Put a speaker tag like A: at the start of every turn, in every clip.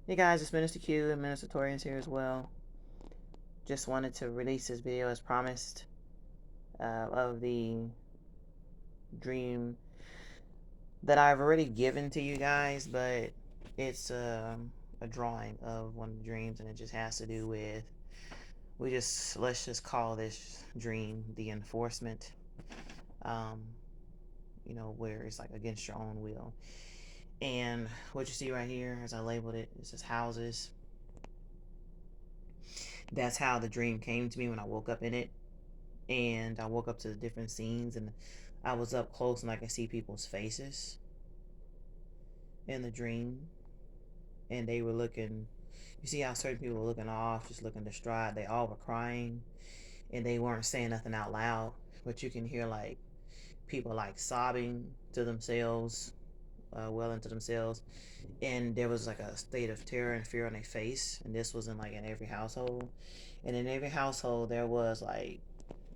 A: Hey guys, it's Minister Q and Minister Torian's here as well. Just wanted to release this video as promised of the dream that I've already given to you guys, but it's a drawing of one of the dreams, and it just has to do with let's just call this dream the enforcement. Um, where it's like against your own will. And what you see right here, as I labeled it, it says houses. That's how the dream came to me when I woke up in it. And I woke up to the different scenes, and I was up close and I could see people's faces in the dream, and they were looking. You see how certain people were looking off, just looking distraught. They all were crying, and they weren't saying nothing out loud, but you can hear like people like sobbing to themselves, well into themselves, and there was like a state of terror and fear on their face. And this was in every household, and in every household there was like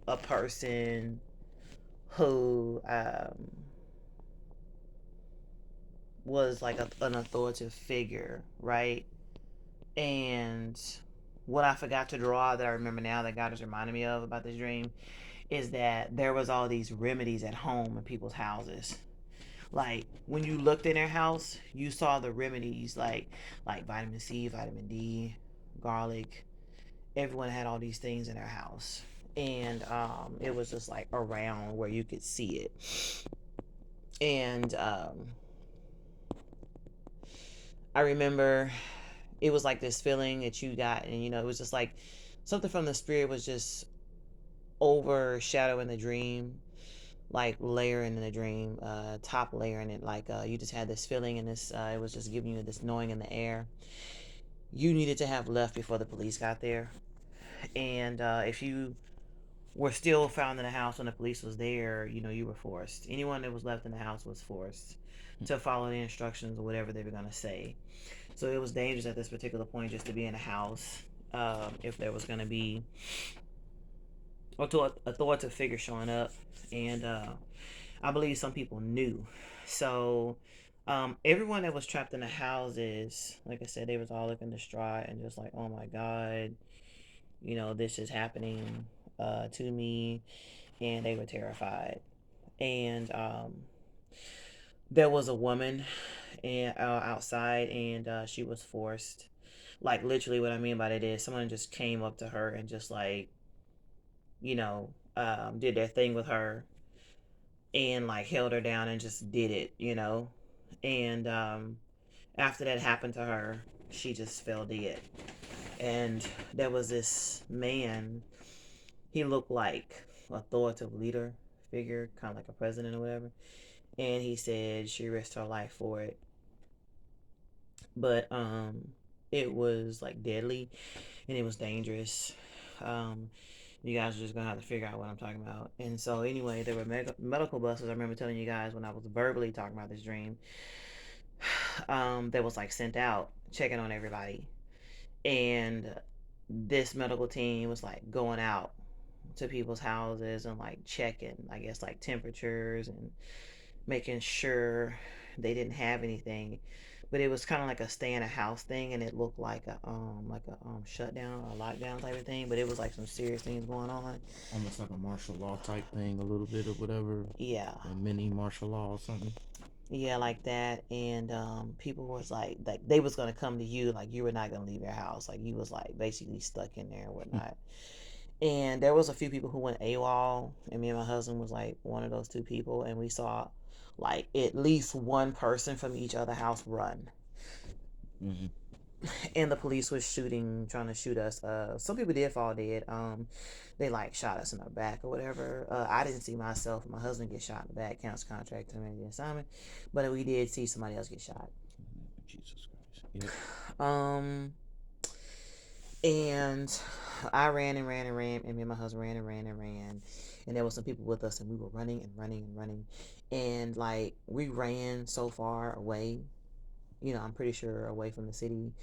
A: a person who was like an authoritative figure, right? And what I forgot to draw that I remember now that God has reminded me of about this dream is that there was all these remedies at home in people's houses. Like when you looked in their house, you saw the remedies like vitamin C, vitamin D, garlic. Everyone had all these things in their house, and it was just like around where you could see it. And I remember it was like this feeling that you got, and it was just like something from the spirit was just overshadowing the dream, like layering in the dream, top layering it, like you just had this feeling, and this it was just giving you this knowing in the air. You needed to have left before the police got there, and if you were still found in the house when the police was there, you were forced. Anyone that was left in the house was forced to follow the instructions or whatever they were going to say. So it was dangerous at this particular point just to be in a house, if there was going to be authoritative figure showing up. And I believe some people knew. So everyone that was trapped in the houses, like I said, they was all looking distraught and just like, oh my God, this is happening to me. And they were terrified. And there was a woman outside, and she was forced. Like literally, what I mean by that is someone just came up to her and just like did their thing with her, and like held her down and just did it. And after that happened to her, she just fell dead. And there was this man. He looked like authoritative leader figure, kind of like a president or whatever. And he said she risked her life for it, but it was like deadly and it was dangerous. um you guys are just gonna have to figure out what I'm talking about. And so anyway, there were medical buses. I remember telling you guys when I was verbally talking about this dream, that was like sent out checking on everybody. And this medical team was like going out to people's houses and like checking, I guess, like temperatures and making sure they didn't have anything. But it was kind of like a stay in a house thing, and it looked like a shutdown or a lockdown type of thing. But it was like some serious things going on.
B: Almost like a martial law type thing, a little bit of whatever,
A: Yeah,
B: a mini martial law or something.
A: yeah, like that. And people was like they was gonna come to you, like you were not gonna leave your house, like you was like basically stuck in there and whatnot. And there was a few people who went AWOL, and me and my husband was like one of those two people, and we saw like at least one person from each other house run.
B: Mm-hmm.
A: And the police was shooting, trying to shoot us. Some people did fall dead. They like shot us in the back or whatever. I didn't see myself. My husband get shot in the back. Counts contract to the assignment, but we did see somebody else get shot.
B: Jesus Christ. Yep.
A: Um, and I ran and ran and ran, and me and my husband ran and ran and ran, and there was some people with us, and we were running and running and running, and like we ran so far away. I'm pretty sure away from the city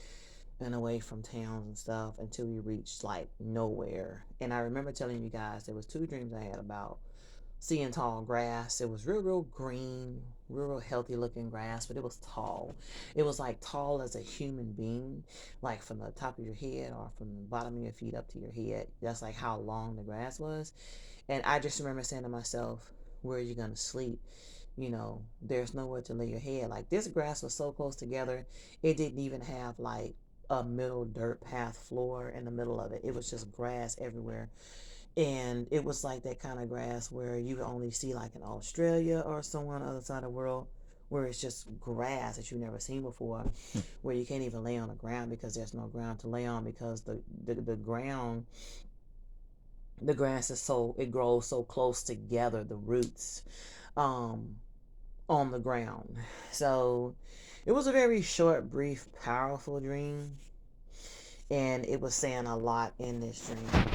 A: and away from towns and stuff until we reached like nowhere. And I remember telling you guys there was two dreams I had about seeing tall grass. It was real green, real healthy looking grass, but it was tall. It was like tall as a human being, like from the top of your head or from the bottom of your feet up to your head. That's like how long the grass was. And I just remember saying to myself, where are you going to sleep? There's nowhere to lay your head. Like, this grass was so close together, it didn't even have like a middle dirt path floor in the middle of it. It was just grass everywhere. And it was like that kind of grass where you would only see like in Australia or somewhere on the other side of the world, where it's just grass that you've never seen before, where you can't even lay on the ground because there's no ground to lay on, because the ground, the grass is so, it grows so close together, the roots, um on the ground. So it was a very short, brief, powerful dream, and it was saying a lot in this dream.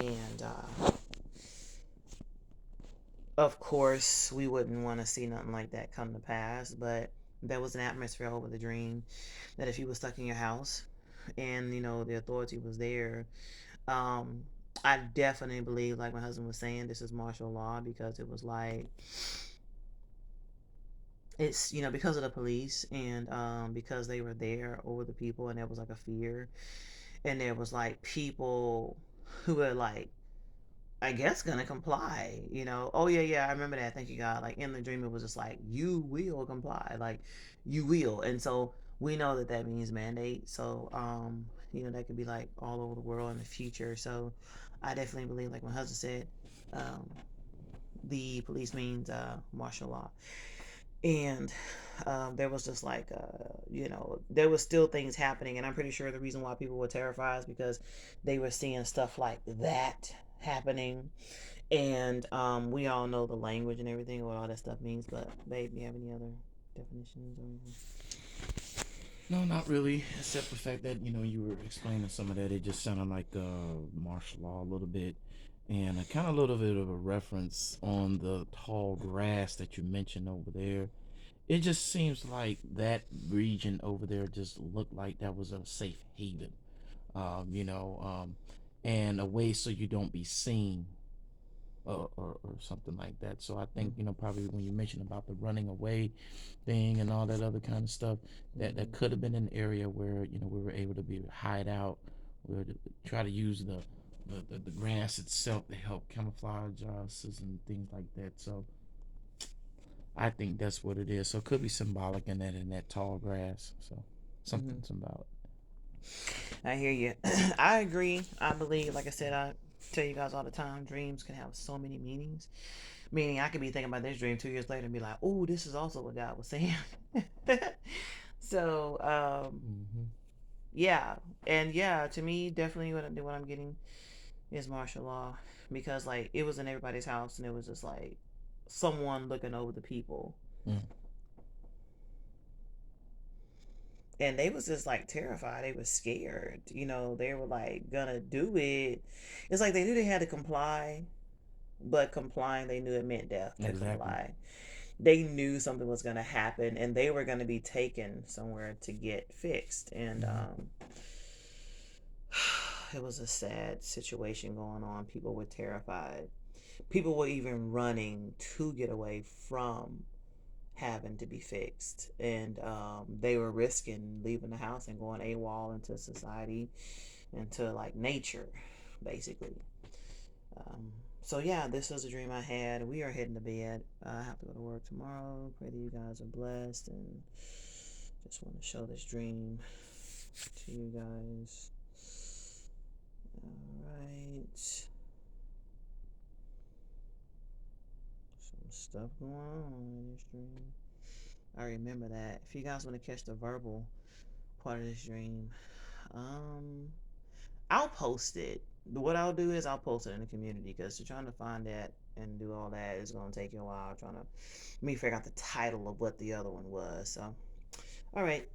A: And of course, we wouldn't want to see nothing like that come to pass, but there was an atmosphere over the dream that if you were stuck in your house and the authority was there, um, I definitely believe, like my husband was saying, this is martial law, because it was like, it's because of the police, and because they were there over the people, and there was like a fear, and there was like people who were like, I guess, gonna comply. Oh yeah, yeah, I remember that. Thank you, God. Like, in the dream, it was just like, you will comply, like, you will. And so we know that that means mandate. So that could be like all over the world in the future. So I definitely believe, like my husband said, um the police means martial law. And there was just like there was still things happening, and I'm pretty sure the reason why people were terrified is because they were seeing stuff like that happening. And we all know the language and everything, what all that stuff means. But babe, you have any other definitions or anything?
B: No, not really. Except the fact that you were explaining some of that. It just sounded like martial law a little bit, and a kind of little bit of a reference on the tall grass that you mentioned over there. It just seems like that region over there just looked like that was a safe haven, um, you know, um, and a way so you don't be seen, or something like that. So I think
A: Mm-hmm.
B: probably when you mentioned about the running away thing and all that other kind of stuff, that
A: Mm-hmm.
B: could have been an area where we were able to be hide out, we were to try to use the grass itself to help camouflage us and things like that. So I think that's what it is. So it could be symbolic in that tall grass. So something
A: Mm-hmm.
B: symbolic.
A: I hear you. I agree. I believe, like I said, I tell you guys all the time, dreams can have so many meanings. Meaning, I could be thinking about this dream 2 years later and be like, "Oh, this is also what God was saying." So,
B: Mm-hmm.
A: yeah, and yeah, to me, definitely what I'm getting is martial law, because like it was in everybody's house, and it was just like someone looking over the people,
B: Mm.
A: and they was just like terrified. They was scared. They were like gonna do it. It's like they knew they had to comply, but complying, they knew it meant death to
B: Exactly.
A: comply. They knew something was going to happen, and they were going to be taken somewhere to get fixed. And
B: Mm-hmm.
A: it was a sad situation going on. People were terrified. People were even running to get away from having to be fixed. And they were risking leaving the house and going AWOL into society, into like nature, basically. Um, so yeah, this was a dream I had. We are heading to bed. I have to go to work tomorrow. Pray that you guys are blessed, and just want to show this dream to you guys. All right, some stuff going on in this dream. I remember that. If you guys want to catch the verbal part of this dream, um, I'll post it. What I'll do is I'll post it in the community, because you're trying to find that and do all that is gonna take you a while. Trying to me figure out the title of what the other one was. So, all right.